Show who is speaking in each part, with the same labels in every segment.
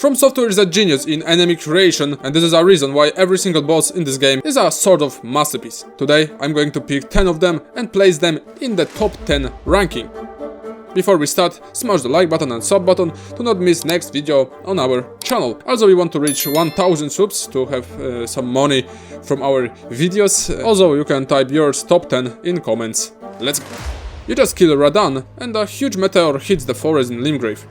Speaker 1: From Software is a genius in enemy creation, and this is a reason why every single boss in this game is a sort of masterpiece. Today I'm going to pick 10 of them and place them in the top 10 ranking. Before we start, smash the like button and sub button to not miss next video on our channel. Also, we want to reach 1000 subs to have some money from our videos. Also, you can type yours top 10 in comments. Let's go. You just kill Radan and a huge meteor hits the forest in Limgrave.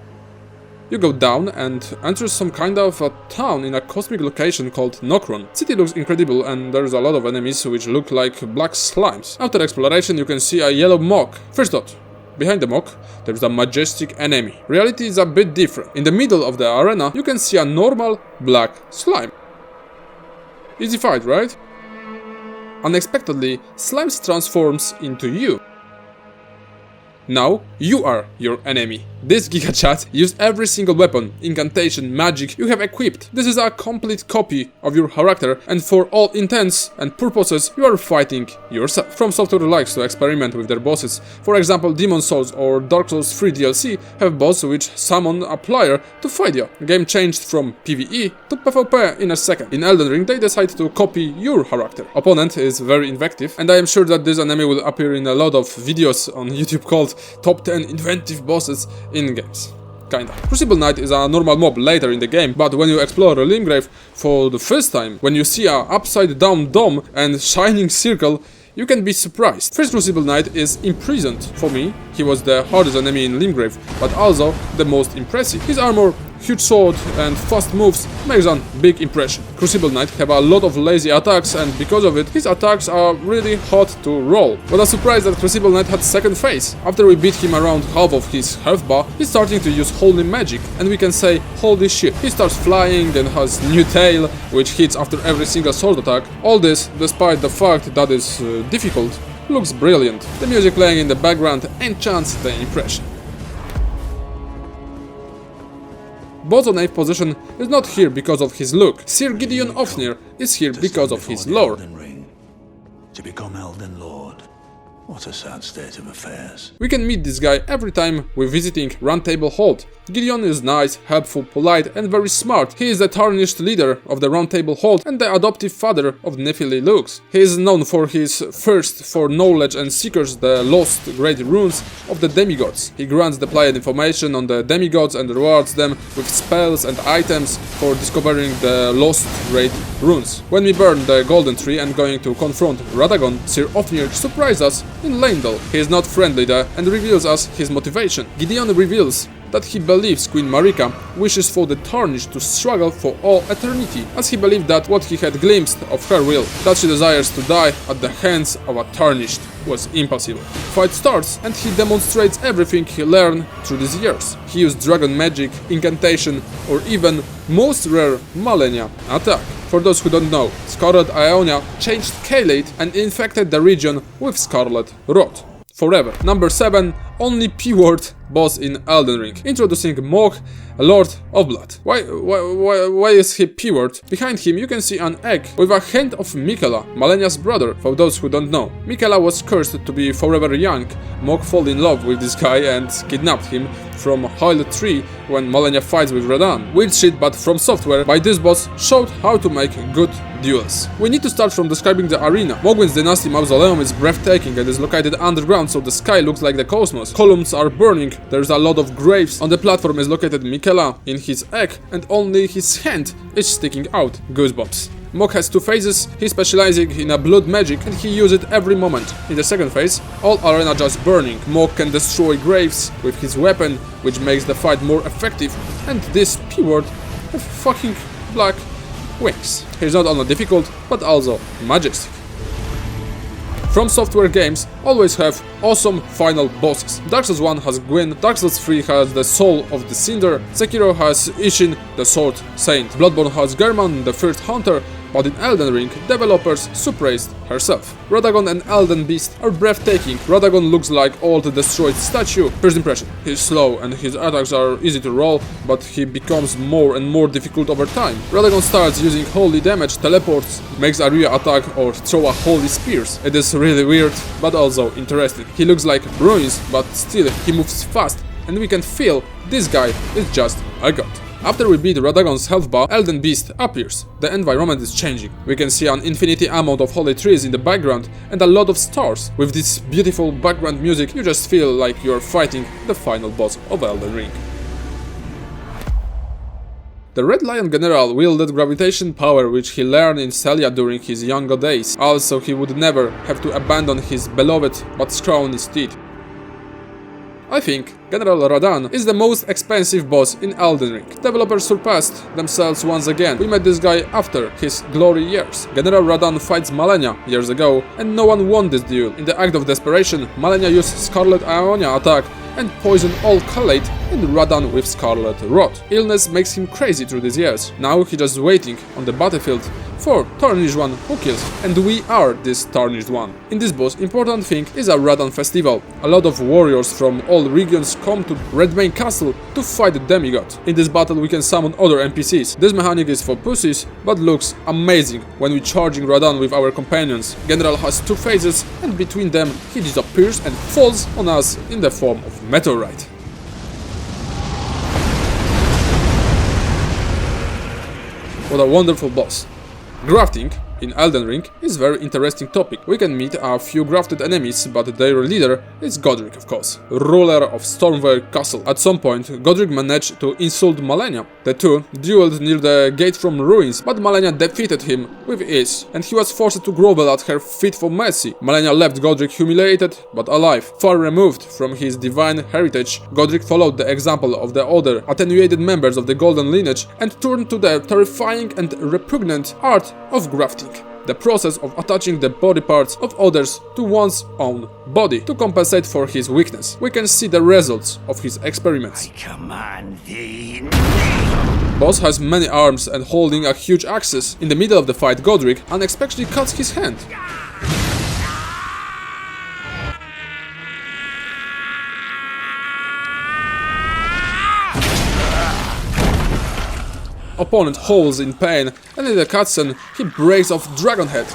Speaker 1: You go down and enter some kind of a town in a cosmic location called Nokron. City looks incredible and there's a lot of enemies which look like black slimes. After exploration you can see a yellow Mohg. First thought. Behind the Mohg, there's a majestic enemy. Reality is a bit different. In the middle of the arena, you can see a normal black slime. Easy fight, right? Unexpectedly, slime transforms into you. Now, you are your enemy. This Giga Chat used every single weapon, incantation, magic you have equipped. This is a complete copy of your character, and for all intents and purposes, you are fighting yourself. From Software likes to experiment with their bosses. For example, Demon Souls or Dark Souls 3 DLC have bosses which summon a player to fight you. Game changed from PvE to PvP in a second. In Elden Ring, they decide to copy your character. Opponent is very inventive, and I am sure that this enemy will appear in a lot of videos on YouTube called Top 10 Inventive Bosses in Games. Kinda. Crucible Knight is a normal mob later in the game, but when you explore Limgrave for the first time, when you see a upside down dome and shining circle, you can be surprised. First Crucible Knight is imprisoned. For me, he was the hardest enemy in Limgrave, but also the most impressive. His armor, huge sword and fast moves makes a big impression. Crucible Knight have a lot of lazy attacks and because of it, his attacks are really hard to roll. What a surprise that Crucible Knight had second phase. After we beat him around half of his health bar, he's starting to use holy magic and we can say holy shit. He starts flying and has new tail which hits after every single sword attack. All this, despite the fact that it's difficult, looks brilliant. The music playing in the background enchants the impression. Boss on 8th position is not here because of his look. Sir Gideon Ofnir is here because of his lore.
Speaker 2: To become Elden Lord. What a sad state of affairs.
Speaker 1: We can meet this guy every time we're visiting Round Table Hold. Gideon is nice, helpful, polite and very smart. He is the tarnished leader of the Round Table Hold and the adoptive father of Nephili Lux. He is known for his thirst for knowledge and seekers the lost great runes of the demigods. He grants the player information on the demigods and rewards them with spells and items for discovering the lost great runes. When we burn the golden tree and going to confront Radagon, Sir Ofnir surprises us in Leyndell. He is not friendly there and reveals us his motivation. Gideon reveals that he believes Queen Marika wishes for the Tarnished to struggle for all eternity, as he believed that what he had glimpsed of her will, that she desires to die at the hands of a Tarnished, was impossible. Fight starts and he demonstrates everything he learned through these years. He used dragon magic, incantation or even most rare Malenia attack. For those who don't know, Scarlet Ionia changed Kaelate and infected the region with Scarlet Rot. Forever. Number 7, only P-word boss in Elden Ring. Introducing Mog Lord of Blood. Why is he P-word? Behind him you can see an egg with a hand of Miquella, Malenia's brother, for those who don't know. Miquella was cursed to be forever young. Mog fell in love with this guy and kidnapped him from Hoyle Tree when Malenia fights with Radan. Weird shit, but From Software by this boss showed how to make good duels. We need to start from describing the arena. Mogwin's Dynasty Mausoleum is breathtaking and is located underground, so the sky looks like the cosmos. Columns are burning, there's a lot of graves. On the platform is located Miquella in his egg and only his hand is sticking out. Goosebumps. Mohg has two phases, he's specializing in a blood magic and he uses it every moment. In the second phase, all arena just burning. Mohg can destroy graves with his weapon, which makes the fight more effective, and this P-word have fucking black wings. He's not only difficult, but also majestic. From Software games always have awesome final bosses. Dark Souls 1 has Gwyn, Dark Souls 3 has the Soul of the Cinder, Sekiro has Ishin, the Sword Saint, Bloodborne has German, the First Hunter, but in Elden Ring, developers surprised herself. Radagon and Elden Beast are breathtaking. Radagon looks like old destroyed statue. First impression, he's slow and his attacks are easy to roll, but he becomes more and more difficult over time. Radagon starts using holy damage, teleports, makes a rear attack or throw a holy spears. It is really weird, but also interesting. He looks like ruins, but still he moves fast and we can feel this guy is just a god. After we beat Radagon's health bar, Elden Beast appears. The environment is changing. We can see an infinity amount of holy trees in the background and a lot of stars. With this beautiful background music, you just feel like you're fighting the final boss of Elden Ring. The Red Lion General wielded gravitation power which he learned in Sellia during his younger days. Also, he would never have to abandon his beloved but scrawny steed. I think General Radan is the most expensive boss in Elden Ring. Developers surpassed themselves once again. We met this guy after his glory years. General Radan fights Malenia years ago and no one won this duel. In the act of desperation, Malenia used Scarlet Ionia attack and poisoned all Khalate and Radan with Scarlet Rot. Illness makes him crazy through these years. Now he's just waiting on the battlefield for Tarnished One who kills, and we are this Tarnished One. In this boss, important thing is a Radan festival. A lot of warriors from all regions come to Redmane Castle to fight the demigod. In this battle we can summon other NPCs. This mechanic is for pussies, but looks amazing when we charging Radan with our companions. General has two phases, and between them he disappears and falls on us in the form of meteorite. What a wonderful boss. Grafting in Elden Ring is a very interesting topic. We can meet a few grafted enemies, but their leader is Godrick, of course, ruler of Stormveil Castle. At some point, Godrick managed to insult Malenia. The two dueled near the gate from ruins, but Malenia defeated him with ease, and he was forced to grovel at her feet for mercy. Malenia left Godrick humiliated, but alive. Far removed from his divine heritage, Godrick followed the example of the other attenuated members of the Golden Lineage and turned to the terrifying and repugnant art of grafting. The process of attaching the body parts of others to one's own body to compensate for his weakness. We can see the results of his experiments.
Speaker 3: I command thee.
Speaker 1: Boss has many arms and holding a huge axe. In the middle of the fight, Godrick unexpectedly cuts his hand. Opponent howls in pain, and in the cutscene he breaks off Dragon Head.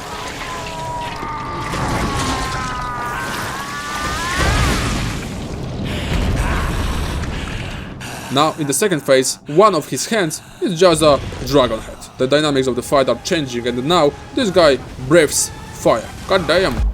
Speaker 1: Now, in the second phase, one of his hands is just a Dragon Head. The dynamics of the fight are changing, and now this guy breathes fire. God damn.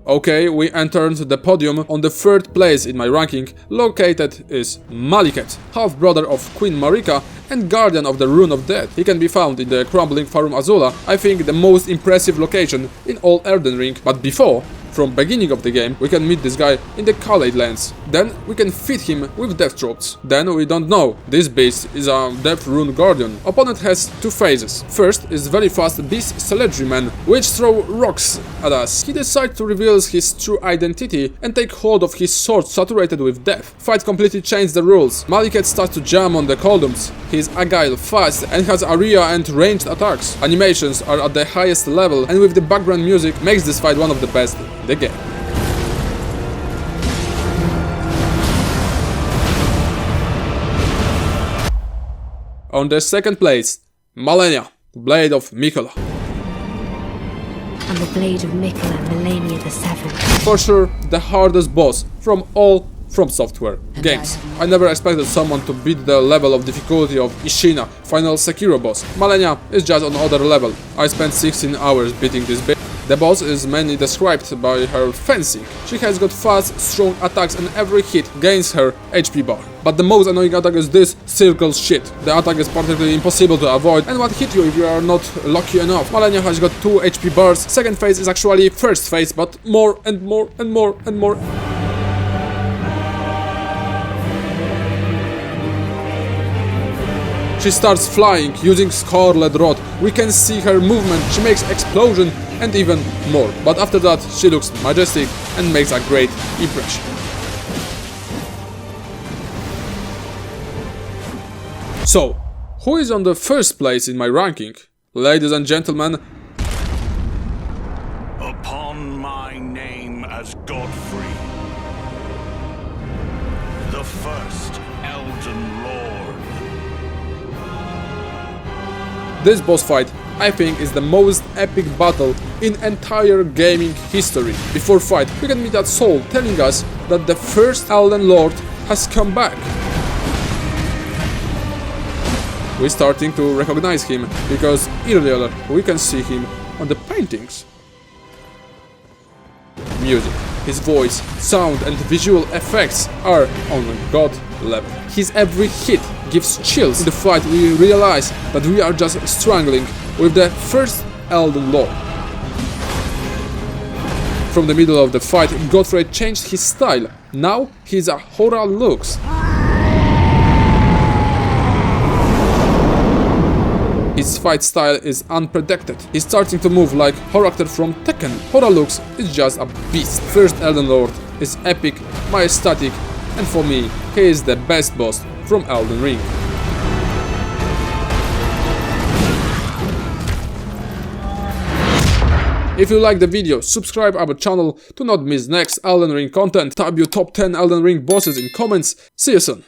Speaker 1: Okay, we entered the podium. On the third place in my ranking, located is Maliketh, half-brother of Queen Marika and guardian of the Rune of Death. He can be found in the crumbling Farum Azula, I think the most impressive location in all Elden Ring. But before, from beginning of the game, we can meet this guy in the Khalate lands. Then we can feed him with death tropes. Then we don't know. This beast is a Death Rune Guardian. Opponent has two phases. First is very fast beast Celedry Man, which throw rocks at us. He decides to reveal his true identity and take hold of his sword saturated with death. Fight completely changed the rules. Maliketh starts to jam on the columns. He is agile, fast, and has area and ranged attacks. Animations are at the highest level, and with the background music makes this fight one of the best in the game. On the second place, Malenia, Blade of Miquella.
Speaker 4: And the blade of Miquella, Melania the Seventh.
Speaker 1: For sure, the hardest boss from all From Software games. I never expected someone to beat the level of difficulty of Ishina, final Sekiro boss. Malenia is just on other level. I spent 16 hours beating this bitch. The boss is mainly described by her fencing. She has got fast, strong attacks and every hit gains her HP bar. But the most annoying attack is this circle shit. The attack is practically impossible to avoid and what hit you if you are not lucky enough. Malenia has got 2 HP bars. Second phase is actually first phase, but more and more and more and more. She starts flying using Scarlet Rod. We can see her movement, she makes explosion and even more. But after that she looks majestic and makes a great impression. So, who is on the first place in my ranking? Ladies and gentlemen,
Speaker 3: Upon my name as Godfrey, the first Elden Lord.
Speaker 1: this boss fight, I think, is the most epic battle in entire gaming history. Before fight, we can meet that soul telling us that the first Elden Lord has come back. We're starting to recognize him, because earlier we can see him on the paintings. Music, his voice, sound and visual effects are on God level. His every hit gives chills. In the fight we realize that we are just struggling with the first Elden Lord. From the middle of the fight, Godfrey changed his style. Now he's a horror looks. His fight style is unpredicted. He's starting to move like character from Tekken. Horalux is just a beast. First Elden Lord is epic, majestic, and for me, he is the best boss from Elden Ring. If you like the video, subscribe our channel to not miss next Elden Ring content. Type your top 10 Elden Ring bosses in comments. See you soon.